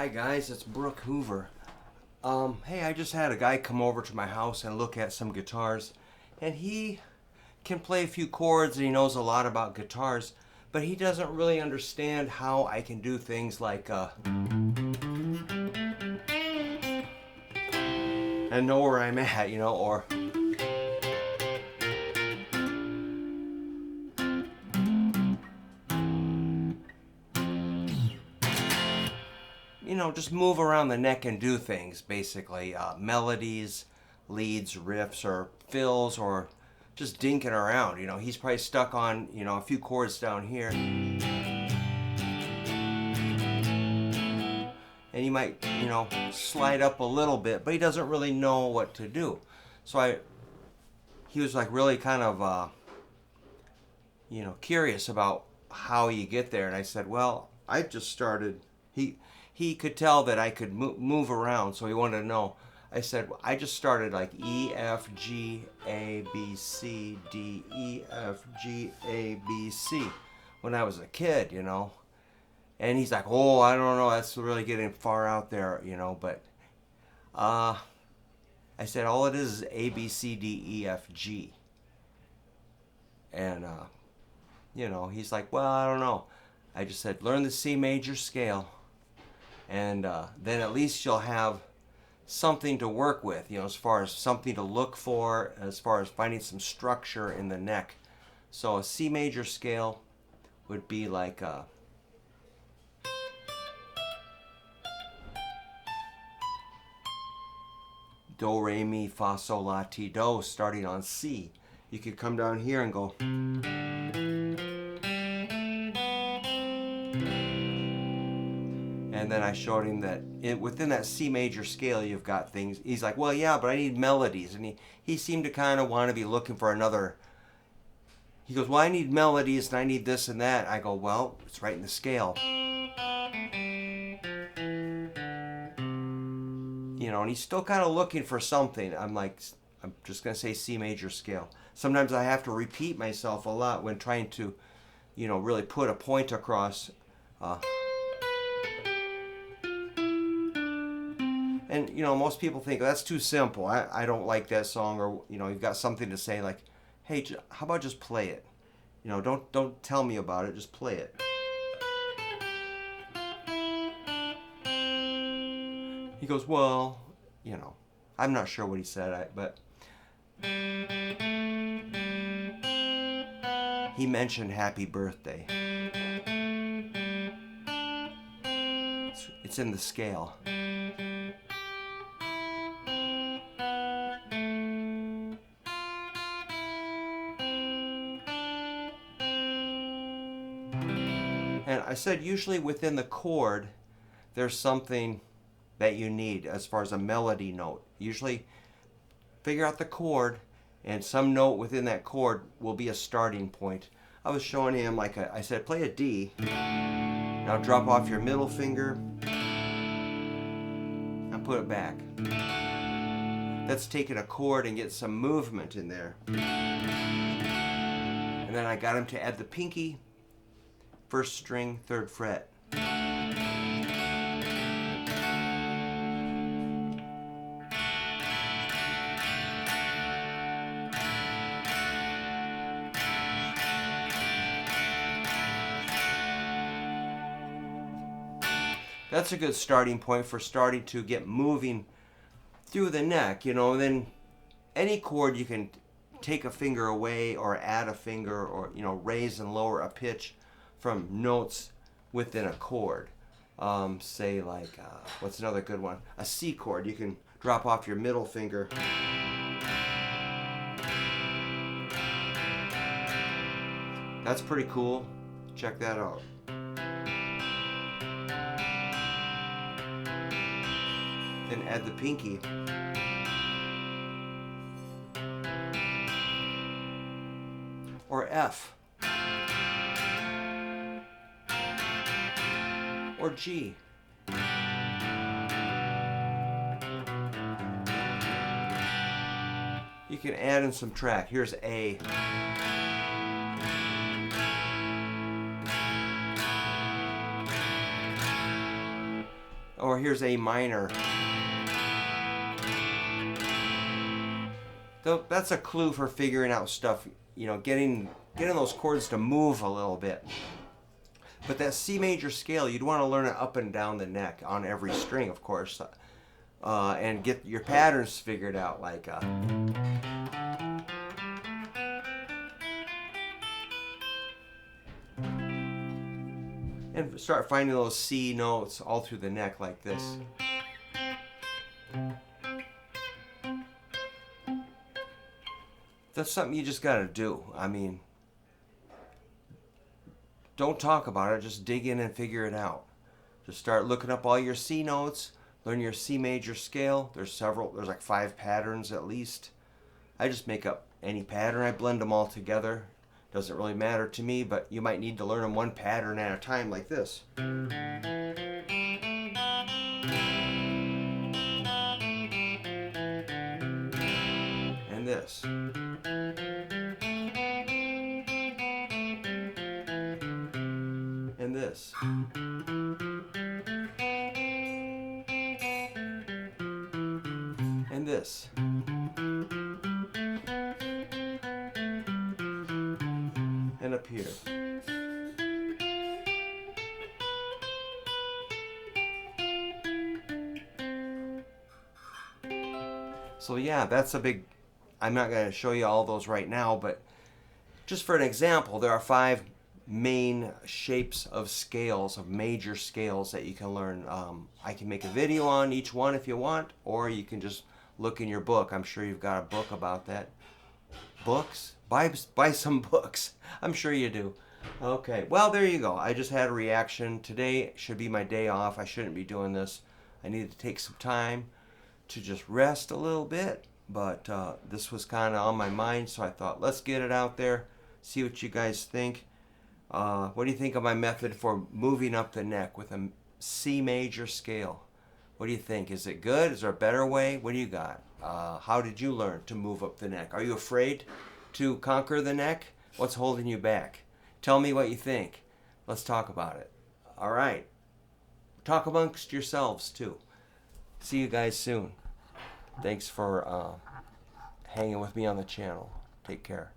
Hi guys, it's Brook Hoover. Hey, I just had a guy come over to my house and look at some guitars, and he can play a few chords and he knows a lot about guitars, but he doesn't really understand how I can do things like and know where I'm at, or just move around the neck and do things, basically. Melodies, leads, riffs, or fills, or just dinking around. He's probably stuck on, a few chords down here. And he might, slide up a little bit, but he doesn't really know what to do. So he was like really kind of, curious about how you get there. And I said, well, I just started. He could tell that I could move around, so he wanted to know. I said, well, I just started like E, F, G, A, B, C, D, E, F, G, A, B, C when I was a kid, And he's like, oh, I don't know, that's really getting far out there, but I said, all it is A, B, C, D, E, F, G. And, he's like, well, I don't know. I just said, learn the C major scale. And then at least you'll have something to work with, as far as something to look for, as far as finding some structure in the neck. So a C major scale would be like do, re, mi, fa, sol, la, ti, do, starting on C. You could come down here and go. And then I showed him that within that C major scale, you've got things. He's like, well, yeah, but I need melodies. And he seemed to kind of want to be looking for another. He goes, well, I need melodies and I need this and that. I go, well, it's right in the scale. And he's still kind of looking for something. I'm just going to say C major scale. Sometimes I have to repeat myself a lot when trying to, really put a point across. And, most people think, that's too simple. I don't like that song. Or, you've got something to say like, hey, how about just play it? Don't tell me about it. Just play it. He goes, well, I'm not sure what he said, but he mentioned happy birthday. It's in the scale. And I said usually within the chord, there's something that you need as far as a melody note. Usually figure out the chord, and some note within that chord will be a starting point. I was showing him, I said, play a D. Now drop off your middle finger and put it back. That's taking a chord and get some movement in there. And then I got him to add the pinky, first string, 3rd fret. That's a good starting point for starting to get moving through the neck, and then any chord you can take a finger away or add a finger or, raise and lower a pitch from notes within a chord. Say like, what's another good one? A C chord. You can drop off your middle finger. That's pretty cool. Check that out. Then add the pinky. Or F. Or G. You can add in some track. Here's A. Or here's A minor. So that's a clue for figuring out stuff, you know, getting those chords to move a little bit. But that C major scale, you'd want to learn it up and down the neck on every string, of course, and get your patterns figured out, like and start finding those C notes all through the neck like this. That's something you just gotta do. I mean, don't talk about it, just dig in and figure it out. Just start looking up all your C notes, learn your C major scale. There's like 5 patterns at least. I just make up any pattern, I blend them all together. Doesn't really matter to me, but you might need to learn them one pattern at a time, like this. And this. And this. And this. And up here. So yeah, that's a big, I'm not going to show you all those right now, but just for an example, there are 5 main shapes of scales, of major scales that you can learn. I can make a video on each one if you want, or you can just look in your book. I'm sure you've got a book about that. Books? Buy some books. I'm sure you do. Okay, well, there you go. I just had a reaction. Today should be my day off. I shouldn't be doing this. I needed to take some time to just rest a little bit, but this was kind of on my mind, so I thought, let's get it out there, see what you guys think. What do you think of my method for moving up the neck with a C major scale? What do you think? Is it good? Is there a better way? What do you got? How did you learn to move up the neck? Are you afraid to conquer the neck? What's holding you back? Tell me what you think. Let's talk about it. All right. Talk amongst yourselves too. See you guys soon. Thanks for hanging with me on the channel. Take care.